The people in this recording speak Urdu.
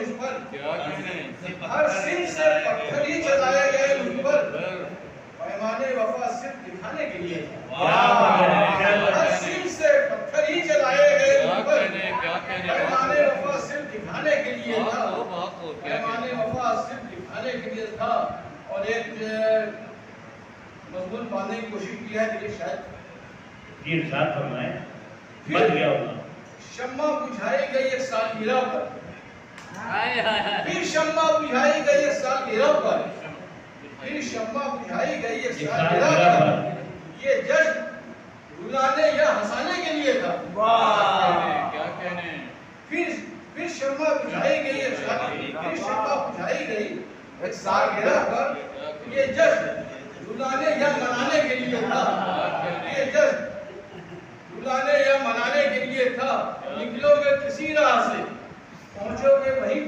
مجھ پر، ہر سن سے پتھر ہی چلائے گئے مجھ پر، پیمانے وفا صرف دکھانے کے لیے تھا۔ ہر سن سے پتھر ہی چلائے گئے مجھ پر، پیمانے وفا صرف دکھانے کے لیے تھا، پیمانے وفا صرف دکھانے کے لیے تھا۔ اور ایک مضمون باندھنے کی کوشش کی ہے کہ شاید ارشاد فرمائیں بچ گیا ہوگا۔ شمع بجھائی گئی ایک سالگرہ پر، پھر شمع بجھائی گئی ایک سالگرہ پر، پھر شمع بجھائی گئی ایک سالگرہ پر، یہ جشن رلانے یا ہنسانے کے لیے تھا۔ پھر شمع بجھائی گئی ایک سالگرہ پر، یہ جشن رلانے یا منانے کے لیے تھا، یہ جشن رلانے یا منانے کے لیے تھا۔ نکلو گے کسی راہ سے، پہنچو گے وہیں